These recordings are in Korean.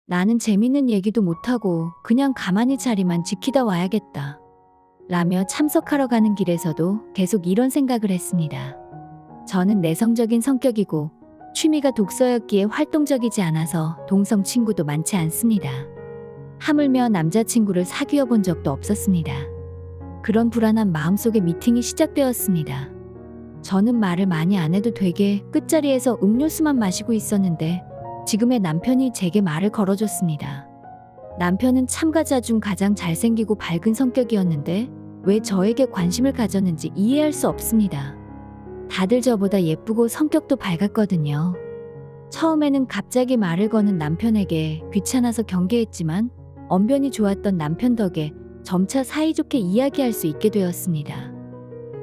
나는 재밌는 얘기도 못하고 그냥 가만히 자리만 지키다 와야겠다. 라며 참석하러 가는 길에서도 계속 이런 생각을 했습니다. 저는 내성적인 성격이고 취미가 독서였기에 활동적이지 않아서 동성 친구도 많지 않습니다. 하물며 남자친구를 사귀어 본 적도 없었습니다. 그런 불안한 마음속에 미팅이 시작되었습니다. 저는 말을 많이 안 해도 되게 끝자리에서 음료수만 마시고 있었는데 지금의 남편이 제게 말을 걸어줬습니다. 남편은 참가자 중 가장 잘생기고 밝은 성격이었는데 왜 저에게 관심을 가졌는지 이해할 수 없습니다. 다들 저보다 예쁘고 성격도 밝았거든요. 처음에는 갑자기 말을 거는 남편에게 귀찮아서 경계했지만 언변이 좋았던 남편 덕에 점차 사이좋게 이야기할 수 있게 되었습니다.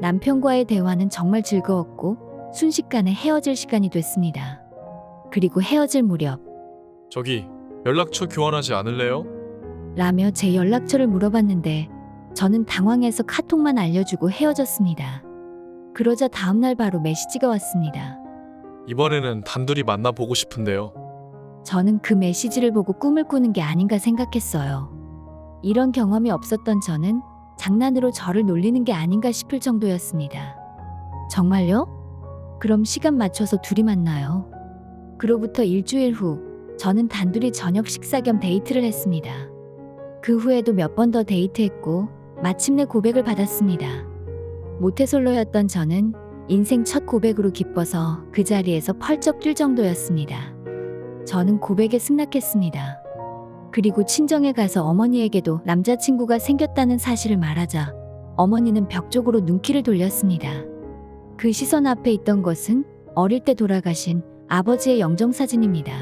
남편과의 대화는 정말 즐거웠고 순식간에 헤어질 시간이 됐습니다. 그리고 헤어질 무렵 저기 연락처 교환하지 않을래요? 라며 제 연락처를 물어봤는데 저는 당황해서 카톡만 알려주고 헤어졌습니다. 그러자 다음날 바로 메시지가 왔습니다. 이번에는 단둘이 만나보고 싶은데요. 저는 그 메시지를 보고 꿈을 꾸는 게 아닌가 생각했어요. 이런 경험이 없었던 저는 장난으로 저를 놀리는 게 아닌가 싶을 정도였습니다. 정말요? 그럼 시간 맞춰서 둘이 만나요. 그로부터 일주일 후 저는 단둘이 저녁 식사 겸 데이트를 했습니다. 그 후에도 몇 번 더 데이트했고 마침내 고백을 받았습니다. 모태솔로였던 저는 인생 첫 고백으로 기뻐서 그 자리에서 펄쩍 뛸 정도였습니다. 저는 고백에 승낙했습니다. 그리고 친정에 가서 어머니에게도 남자친구가 생겼다는 사실을 말하자 어머니는 벽 쪽으로 눈길을 돌렸습니다. 그 시선 앞에 있던 것은 어릴 때 돌아가신 아버지의 영정사진입니다.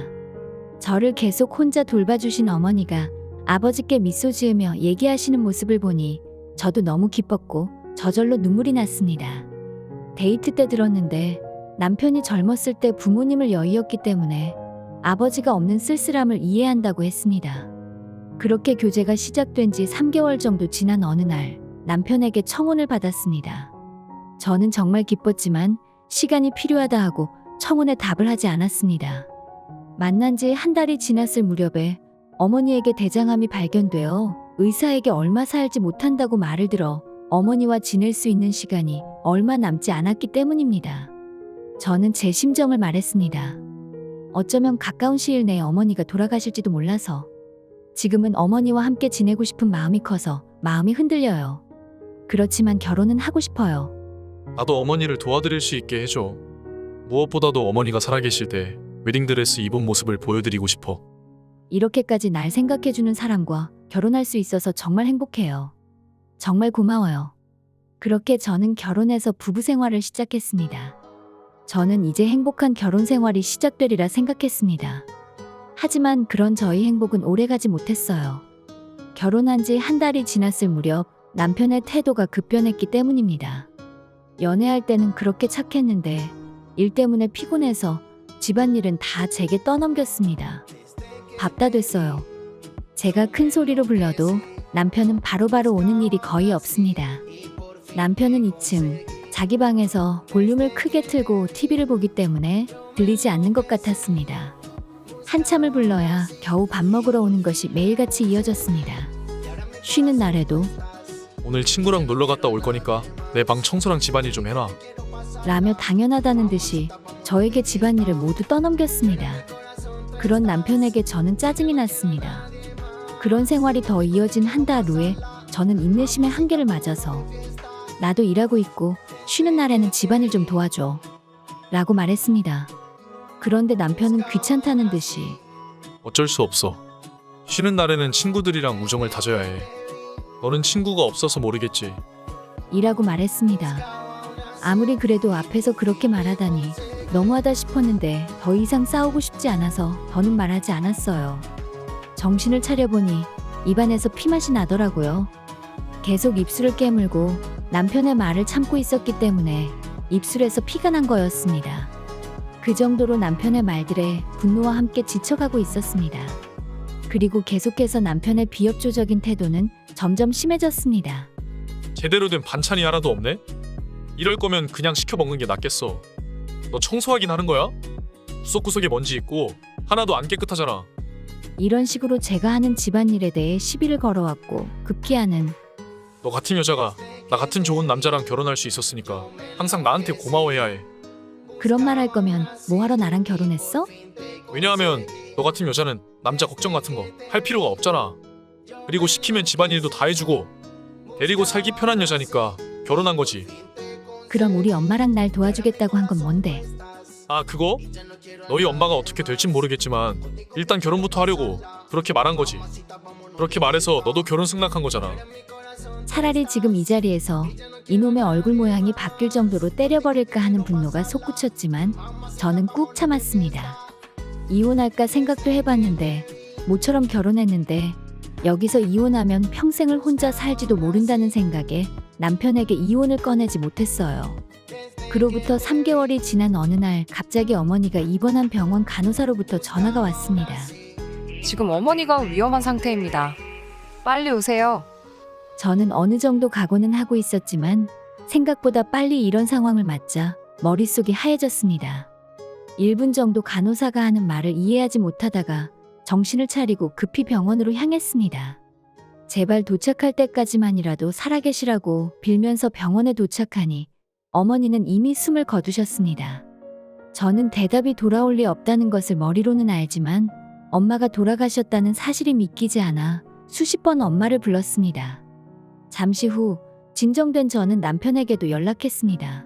저를 계속 혼자 돌봐주신 어머니가 아버지께 미소 지으며 얘기하시는 모습을 보니 저도 너무 기뻤고 저절로 눈물이 났습니다. 데이트 때 들었는데 남편이 젊었을 때 부모님을 여의었기 때문에 아버지가 없는 쓸쓸함을 이해한다고 했습니다. 그렇게 교제가 시작된 지 3개월 정도 지난 어느 날 남편에게 청혼을 받았습니다. 저는 정말 기뻤지만 시간이 필요하다 하고 청혼에 답을 하지 않았습니다. 만난 지 한 달이 지났을 무렵에 어머니에게 대장암이 발견되어 의사에게 얼마 살지 못한다고 말을 들어 어머니와 지낼 수 있는 시간이 얼마 남지 않았기 때문입니다. 저는 제 심정을 말했습니다. 어쩌면 가까운 시일 내에 어머니가 돌아가실지도 몰라서 지금은 어머니와 함께 지내고 싶은 마음이 커서 마음이 흔들려요. 그렇지만 결혼은 하고 싶어요. 나도 어머니를 도와드릴 수 있게 해줘. 무엇보다도 어머니가 살아계실 때 웨딩드레스 입은 모습을 보여드리고 싶어. 이렇게까지 날 생각해주는 사람과 결혼할 수 있어서 정말 행복해요. 정말 고마워요. 그렇게 저는 결혼해서 부부 생활을 시작했습니다. 저는 이제 행복한 결혼 생활이 시작되리라 생각했습니다. 하지만 그런 저희 행복은 오래가지 못했어요. 결혼한 지 한 달이 지났을 무렵 남편의 태도가 급변했기 때문입니다. 연애할 때는 그렇게 착했는데 일 때문에 피곤해서 집안일은 다 제게 떠넘겼습니다. 밥 다 됐어요. 제가 큰 소리로 불러도 남편은 바로바로 오는 일이 거의 없습니다. 남편은 2층 자기 방에서 볼륨을 크게 틀고 TV를 보기 때문에 들리지 않는 것 같았습니다. 한참을 불러야 겨우 밥 먹으러 오는 것이 매일같이 이어졌습니다. 쉬는 날에도 오늘 친구랑 놀러 갔다 올 거니까 내 방 청소랑 집안일 좀 해놔. 라며 당연하다는 듯이 저에게 집안일을 모두 떠넘겼습니다. 그런 남편에게 저는 짜증이 났습니다. 그런 생활이 더 이어진 한 달 후에 저는 인내심의 한계를 맞아서 나도 일하고 있고 쉬는 날에는 집안일 좀 도와줘 라고 말했습니다. 그런데 남편은 귀찮다는 듯이 어쩔 수 없어. 쉬는 날에는 친구들이랑 우정을 다져야 해. 너는 친구가 없어서 모르겠지. 이라고 말했습니다. 아무리 그래도 앞에서 그렇게 말하다니 너무하다 싶었는데 더 이상 싸우고 싶지 않아서 더는 말하지 않았어요. 정신을 차려보니 입안에서 피맛이 나더라고요. 계속 입술을 깨물고 남편의 말을 참고 있었기 때문에 입술에서 피가 난 거였습니다. 그 정도로 남편의 말들에 분노와 함께 지쳐가고 있었습니다. 그리고 계속해서 남편의 비협조적인 태도는 점점 심해졌습니다. 제대로 된 반찬이 하나도 없네? 이럴 거면 그냥 시켜 먹는 게 낫겠어. 너 청소하긴 하는 거야? 구석구석에 먼지 있고 하나도 안 깨끗하잖아. 이런 식으로 제가 하는 집안일에 대해 시비를 걸어왔고 급기야는 너 같은 여자가 나 같은 좋은 남자랑 결혼할 수 있었으니까 항상 나한테 고마워해야 해. 그런 말 할 거면 뭐하러 나랑 결혼했어? 왜냐하면 너 같은 여자는 남자 걱정 같은 거 할 필요가 없잖아. 그리고 시키면 집안일도 다 해주고 데리고 살기 편한 여자니까 결혼한 거지. 그럼 우리 엄마랑 날 도와주겠다고 한 건 뭔데? 아, 그거? 너희 엄마가 어떻게 될진 모르겠지만 일단 결혼부터 하려고 그렇게 말한 거지. 그렇게 말해서 너도 결혼 승낙한 거잖아. 차라리 지금 이 자리에서 이놈의 얼굴 모양이 바뀔 정도로 때려버릴까 하는 분노가 솟구쳤지만 저는 꾹 참았습니다. 이혼할까 생각도 해봤는데 모처럼 결혼했는데 여기서 이혼하면 평생을 혼자 살지도 모른다는 생각에 남편에게 이혼을 꺼내지 못했어요. 그로부터 3개월이 지난 어느 날 갑자기 어머니가 입원한 병원 간호사로부터 전화가 왔습니다. 지금 어머니가 위험한 상태입니다. 빨리 오세요. 저는 어느 정도 각오는 하고 있었지만 생각보다 빨리 이런 상황을 맞자 머릿속이 하얘졌습니다. 1분 정도 간호사가 하는 말을 이해하지 못하다가 정신을 차리고 급히 병원으로 향했습니다. 제발 도착할 때까지만이라도 살아계시라고 빌면서 병원에 도착하니 어머니는 이미 숨을 거두셨습니다. 저는 대답이 돌아올 리 없다는 것을 머리로는 알지만 엄마가 돌아가셨다는 사실이 믿기지 않아 수십 번 엄마를 불렀습니다. 잠시 후 진정된 저는 남편에게도 연락했습니다.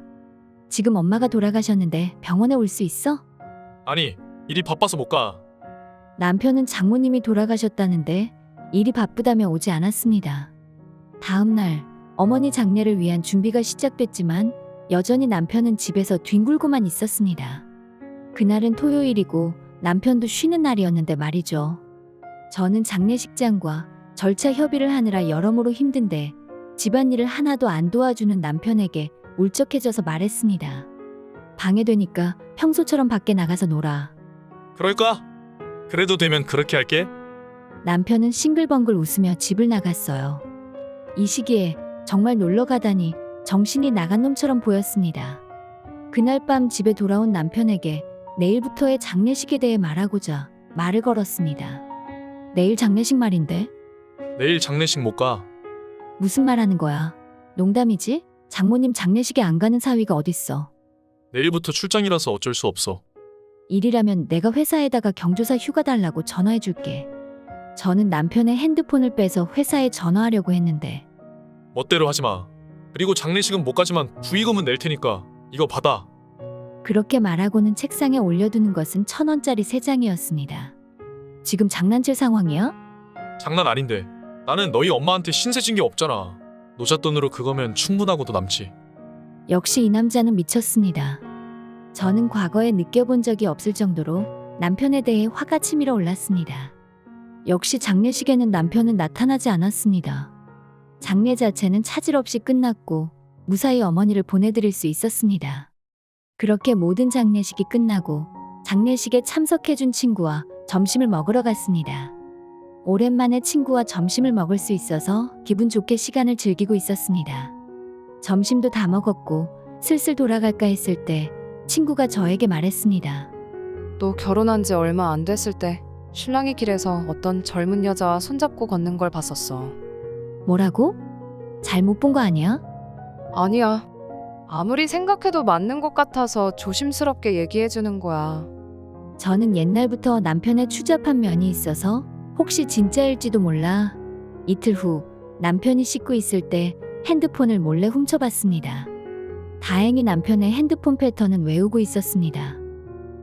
지금 엄마가 돌아가셨는데 병원에 올 수 있어? 아니, 일이 바빠서 못 가. 남편은 장모님이 돌아가셨다는데 일이 바쁘다며 오지 않았습니다. 다음 날 어머니 장례를 위한 준비가 시작됐지만 여전히 남편은 집에서 뒹굴고만 있었습니다. 그날은 토요일이고 남편도 쉬는 날이었는데 말이죠. 저는 장례식장과 절차 협의를 하느라 여러모로 힘든데 집안일을 하나도 안 도와주는 남편에게 울적해져서 말했습니다. 방해되니까 평소처럼 밖에 나가서 놀아. 그럴까? 그래도 되면 그렇게 할게. 남편은 싱글벙글 웃으며 집을 나갔어요. 이 시기에 정말 놀러 가다니 정신이 나간 놈처럼 보였습니다. 그날 밤 집에 돌아온 남편에게 내일부터의 장례식에 대해 말하고자 말을 걸었습니다. 내일 장례식 말인데? 내일 장례식 못 가. 무슨 말 하는 거야? 농담이지? 장모님 장례식에 안 가는 사위가 어딨어? 내일부터 출장이라서 어쩔 수 없어. 일이라면 내가 회사에다가 경조사 휴가 달라고 전화해 줄게. 저는 남편의 핸드폰을 빼서 회사에 전화하려고 했는데 멋대로 하지 마. 그리고 장례식은 못 가지만 부의금은 낼 테니까 이거 받아. 그렇게 말하고는 책상에 올려두는 것은 1,000원짜리 3장이었습니다. 지금 장난칠 상황이야? 장난 아닌데. 나는 너희 엄마한테 신세 진 게 없잖아. 노잣돈으로 그거면 충분하고도 남지. 역시 이 남자는 미쳤습니다. 저는 과거에 느껴본 적이 없을 정도로 남편에 대해 화가 치밀어 올랐습니다. 역시 장례식에는 남편은 나타나지 않았습니다. 장례 자체는 차질 없이 끝났고 무사히 어머니를 보내드릴 수 있었습니다. 그렇게 모든 장례식이 끝나고 장례식에 참석해준 친구와 점심을 먹으러 갔습니다. 오랜만에 친구와 점심을 먹을 수 있어서 기분 좋게 시간을 즐기고 있었습니다. 점심도 다 먹었고 슬슬 돌아갈까 했을 때 친구가 저에게 말했습니다. 너 결혼한 지 얼마 안 됐을 때 신랑이 길에서 어떤 젊은 여자와 손잡고 걷는 걸 봤었어. 뭐라고? 잘못 본 거 아니야? 아니야. 아무리 생각해도 맞는 것 같아서 조심스럽게 얘기해주는 거야. 저는 옛날부터 남편의 추잡한 면이 있어서 혹시 진짜일지도 몰라 이틀 후 남편이 씻고 있을 때 핸드폰을 몰래 훔쳐봤습니다. 다행히 남편의 핸드폰 패턴은 외우고 있었습니다.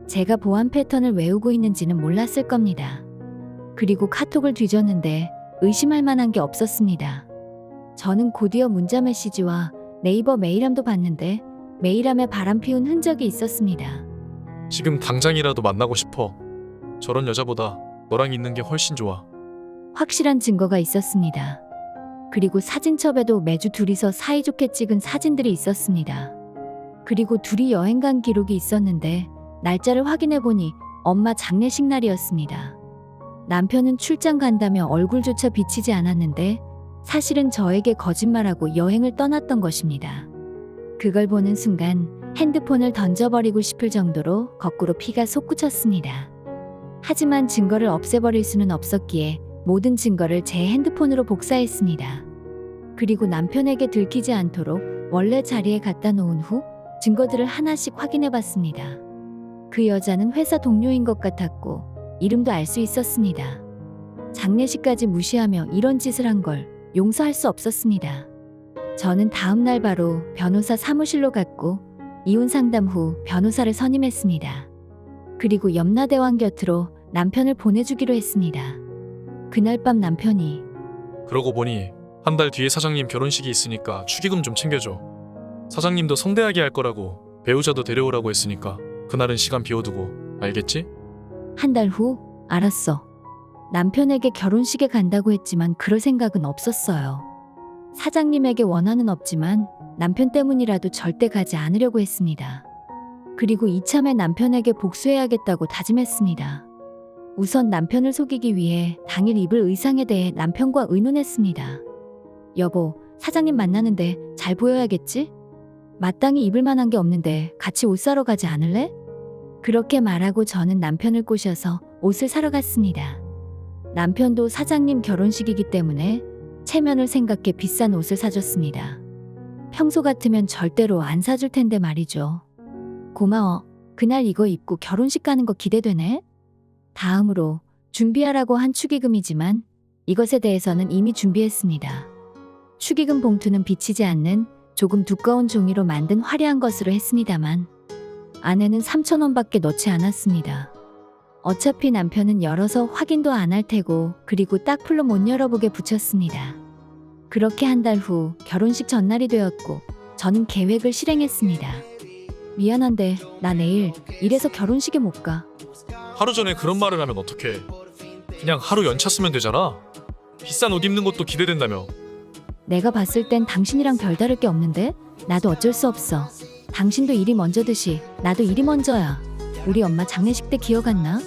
제가 보안 패턴을 외우고 있는지는 몰랐을 겁니다. 그리고 카톡을 뒤졌는데 의심할 만한 게 없었습니다. 저는 곧이어 문자 메시지와 네이버 메일함도 봤는데 메일함에 바람 피운 흔적이 있었습니다. 지금 당장이라도 만나고 싶어. 저런 여자보다 너랑 있는 게 훨씬 좋아. 확실한 증거가 있었습니다. 그리고 사진첩에도 매주 둘이서 사이좋게 찍은 사진들이 있었습니다. 그리고 둘이 여행 간 기록이 있었는데 날짜를 확인해 보니 엄마 장례식 날이었습니다. 남편은 출장 간다며 얼굴조차 비치지 않았는데 사실은 저에게 거짓말하고 여행을 떠났던 것입니다. 그걸 보는 순간 핸드폰을 던져버리고 싶을 정도로 거꾸로 피가 솟구쳤습니다. 하지만 증거를 없애버릴 수는 없었기에 모든 증거를 제 핸드폰으로 복사했습니다. 그리고 남편에게 들키지 않도록 원래 자리에 갖다 놓은 후 증거들을 하나씩 확인해 봤습니다. 그 여자는 회사 동료인 것 같았고 이름도 알 수 있었습니다. 장례식까지 무시하며 이런 짓을 한 걸 용서할 수 없었습니다. 저는 다음 날 바로 변호사 사무실로 갔고 이혼 상담 후 변호사를 선임했습니다. 그리고 염라대왕 곁으로 남편을 보내주기로 했습니다. 그날 밤 남편이 그러고 보니 한 달 뒤에 사장님 결혼식이 있으니까 축의금 좀 챙겨줘. 사장님도 성대하게 할 거라고 배우자도 데려오라고 했으니까 그날은 시간 비워두고. 알겠지? 한 달 후 알았어. 남편에게 결혼식에 간다고 했지만 그럴 생각은 없었어요. 사장님에게 원한은 없지만 남편 때문이라도 절대 가지 않으려고 했습니다. 그리고 이참에 남편에게 복수해야겠다고 다짐했습니다. 우선 남편을 속이기 위해 당일 입을 의상에 대해 남편과 의논했습니다. 여보, 사장님 만나는데 잘 보여야겠지? 마땅히 입을 만한 게 없는데 같이 옷 사러 가지 않을래? 그렇게 말하고 저는 남편을 꼬셔서 옷을 사러 갔습니다. 남편도 사장님 결혼식이기 때문에 체면을 생각해 비싼 옷을 사줬습니다. 평소 같으면 절대로 안 사줄 텐데 말이죠. 고마워. 그날 이거 입고 결혼식 가는 거 기대되네. 다음으로 준비하라고 한 축의금이지만 이것에 대해서는 이미 준비했습니다. 축의금 봉투는 비치지 않는 조금 두꺼운 종이로 만든 화려한 것으로 했습니다만 안에는 3,000원밖에 넣지 않았습니다. 어차피 남편은 열어서 확인도 안 할 테고 그리고 딱풀로 못 열어보게 붙였습니다. 그렇게 한 달 후 결혼식 전날이 되었고 저는 계획을 실행했습니다. 미안한데 나 내일 이래서 결혼식에 못 가. 하루 전에 그런 말을 하면 어떡해. 그냥 하루 연차 쓰면 되잖아. 비싼 옷 입는 것도 기대된다며. 내가 봤을 땐 당신이랑 별다를 게 없는데? 나도 어쩔 수 없어. 당신도 일이 먼저듯이 나도 일이 먼저야. 우리 엄마 장례식 때 기억 안 나?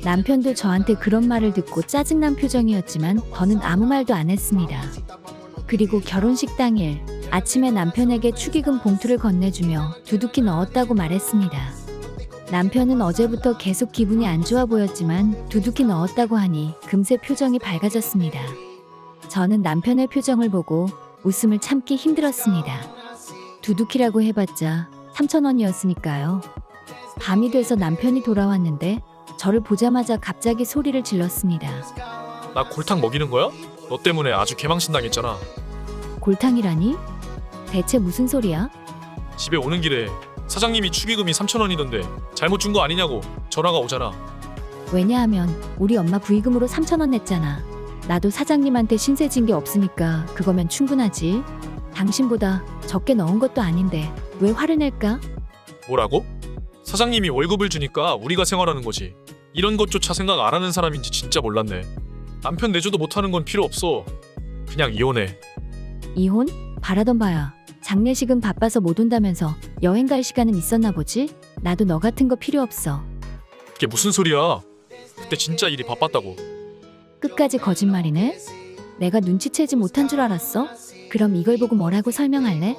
남편도 저한테 그런 말을 듣고 짜증난 표정이었지만 저는 아무 말도 안 했습니다. 그리고 결혼식 당일 아침에 남편에게 축의금 봉투를 건네주며 두둑히 넣었다고 말했습니다. 남편은 어제부터 계속 기분이 안 좋아 보였지만 두둑히 넣었다고 하니 금세 표정이 밝아졌습니다. 저는 남편의 표정을 보고 웃음을 참기 힘들었습니다. 두둑히라고 해봤자 3,000원이었으니까요. 밤이 돼서 남편이 돌아왔는데 저를 보자마자 갑자기 소리를 질렀습니다. 나 골탕 먹이는 거야? 너 때문에 아주 개망신 당했잖아. 골탕이라니? 대체 무슨 소리야? 집에 오는 길에 사장님이 축의금이 3,000원이던데 잘못 준 거 아니냐고 전화가 오잖아. 왜냐하면 우리 엄마 부의금으로 3,000원 냈잖아. 나도 사장님한테 신세 진 게 없으니까 그거면 충분하지. 당신보다 적게 넣은 것도 아닌데 왜 화를 낼까? 뭐라고? 사장님이 월급을 주니까 우리가 생활하는 거지. 이런 것조차 생각 안 하는 사람인지 진짜 몰랐네. 남편 내조도 못하는 건 필요 없어. 그냥 이혼해. 이혼? 바라던 바야. 장례식은 바빠서 못 온다면서 여행 갈 시간은 있었나 보지? 나도 너 같은 거 필요 없어. 그게 무슨 소리야. 그때 진짜 일이 바빴다고. 끝까지 거짓말이네? 내가 눈치채지 못한 줄 알았어? 그럼 이걸 보고 뭐라고 설명할래?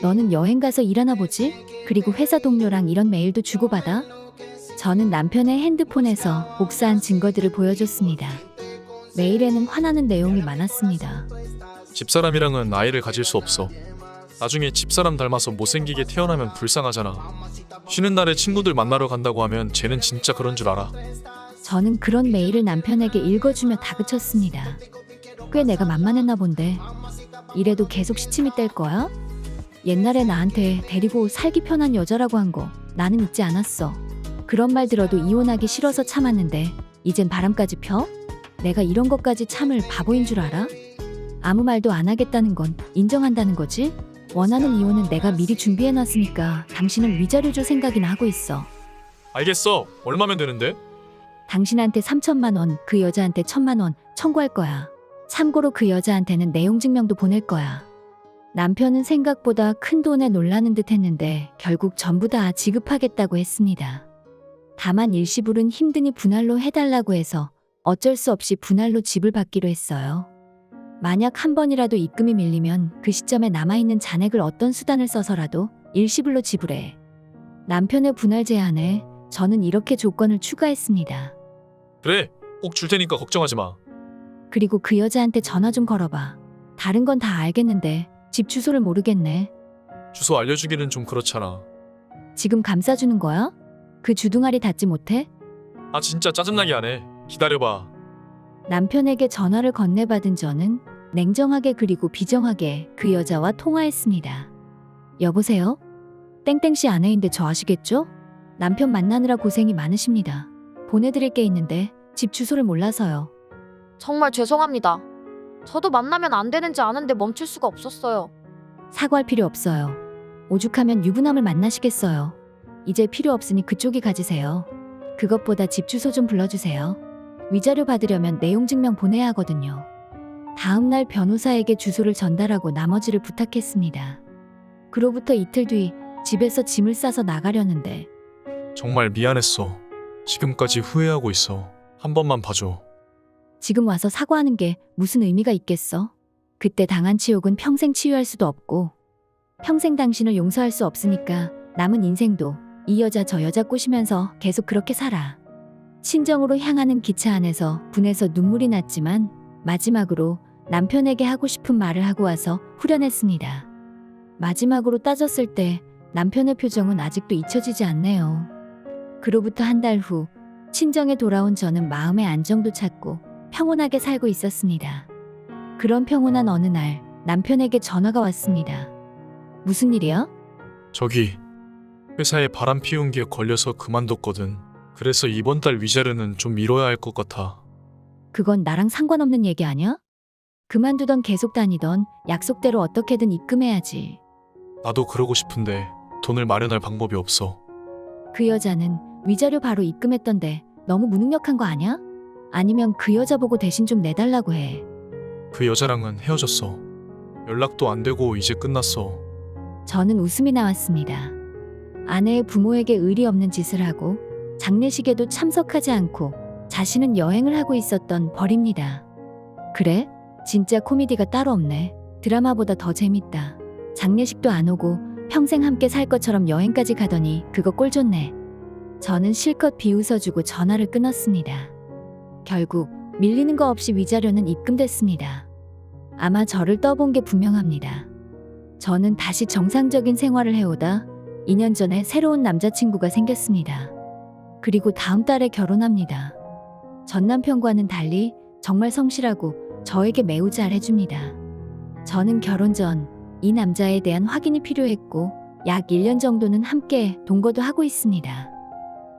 너는 여행 가서 일하나 보지? 그리고 회사 동료랑 이런 메일도 주고받아? 저는 남편의 핸드폰에서 복사한 증거들을 보여줬습니다. 메일에는 화나는 내용이 많았습니다. 집사람이랑은 아이를 가질 수 없어. 나중에 집사람 닮아서 못생기게 태어나면 불쌍하잖아. 쉬는 날에 친구들 만나러 간다고 하면 쟤는 진짜 그런 줄 알아. 저는 그런 메일을 남편에게 읽어주며 다그쳤습니다. 꽤 내가 만만했나 본데 이래도 계속 시침이 뗄 거야? 옛날에 나한테 데리고 살기 편한 여자라고 한 거 나는 잊지 않았어. 그런 말 들어도 이혼하기 싫어서 참았는데 이젠 바람까지 펴? 내가 이런 것까지 참을 바보인 줄 알아? 아무 말도 안 하겠다는 건 인정한다는 거지? 원하는 이혼은 내가 미리 준비해놨으니까 당신은 위자료 줄 생각이나 하고 있어. 알겠어. 얼마면 되는데? 당신한테 3,000만 원, 그 여자한테 1,000만 원 청구할 거야. 참고로 그 여자한테는 내용 증명도 보낼 거야. 남편은 생각보다 큰 돈에 놀라는 듯 했는데 결국 전부 다 지급하겠다고 했습니다. 다만 일시불은 힘드니 분할로 해달라고 해서 어쩔 수 없이 분할로 집을 받기로 했어요. 만약 한 번이라도 입금이 밀리면 그 시점에 남아있는 잔액을 어떤 수단을 써서라도 일시불로 지불해. 남편의 분할 제안에 저는 이렇게 조건을 추가했습니다. 그래, 꼭 줄 테니까 걱정하지 마. 그리고 그 여자한테 전화 좀 걸어봐. 다른 건 다 알겠는데 집 주소를 모르겠네. 주소 알려주기는 좀 그렇잖아. 지금 감싸주는 거야? 그 주둥아리 닿지 못해? 아 진짜 짜증나게 하네. 기다려봐. 남편에게 전화를 건네받은 저는 냉정하게 그리고 비정하게 그 여자와 통화했습니다. 여보세요? 땡땡씨 아내인데 저 아시겠죠? 남편 만나느라 고생이 많으십니다. 보내드릴 게 있는데 집 주소를 몰라서요. 정말 죄송합니다. 저도 만나면 안 되는지 아는데 멈출 수가 없었어요. 사과할 필요 없어요. 오죽하면 유부남을 만나시겠어요. 이제 필요 없으니 그쪽이 가지세요. 그것보다 집 주소 좀 불러주세요. 위자료 받으려면 내용 증명 보내야 하거든요. 다음 날 변호사에게 주소를 전달하고 나머지를 부탁했습니다. 그로부터 이틀 뒤 집에서 짐을 싸서 나가려는데 정말 미안했어. 지금까지 후회하고 있어. 한 번만 봐줘. 지금 와서 사과하는 게 무슨 의미가 있겠어? 그때 당한 치욕은 평생 치유할 수도 없고 평생 당신을 용서할 수 없으니까 남은 인생도 이 여자 저 여자 꼬시면서 계속 그렇게 살아. 친정으로 향하는 기차 안에서 분해서 눈물이 났지만 마지막으로 남편에게 하고 싶은 말을 하고 와서 후련했습니다. 마지막으로 따졌을 때 남편의 표정은 아직도 잊혀지지 않네요. 그로부터 한 달 후 친정에 돌아온 저는 마음의 안정도 찾고 평온하게 살고 있었습니다. 그런 평온한 어느 날 남편에게 전화가 왔습니다. 무슨 일이야? 저기 회사에 바람 피운 게 걸려서 그만뒀거든. 그래서 이번 달 위자료는 좀 미뤄야 할 것 같아. 그건 나랑 상관없는 얘기 아니야? 그만두던 계속 다니던 약속대로 어떻게든 입금해야지. 나도 그러고 싶은데 돈을 마련할 방법이 없어. 그 여자는 위자료 바로 입금했던데 너무 무능력한 거 아니야? 아니면 그 여자 보고 대신 좀 내달라고 해. 그 여자랑은 헤어졌어. 연락도 안 되고 이제 끝났어. 저는 웃음이 나왔습니다. 아내의 부모에게 의리 없는 짓을 하고 장례식에도 참석하지 않고 자신은 여행을 하고 있었던 벌입니다. 그래? 진짜 코미디가 따로 없네. 드라마보다 더 재밌다. 장례식도 안 오고 평생 함께 살 것처럼 여행까지 가더니 그거 꼴 좋네. 저는 실컷 비웃어주고 전화를 끊었습니다. 결국 밀리는 거 없이 위자료는 입금됐습니다. 아마 저를 떠본 게 분명합니다. 저는 다시 정상적인 생활을 해오다 2년 전에 새로운 남자친구가 생겼습니다. 그리고 다음 달에 결혼합니다. 전 남편과는 달리 정말 성실하고 저에게 매우 잘해줍니다. 저는 결혼 전 이 남자에 대한 확인이 필요했고 약 1년 정도는 함께 동거도 하고 있습니다.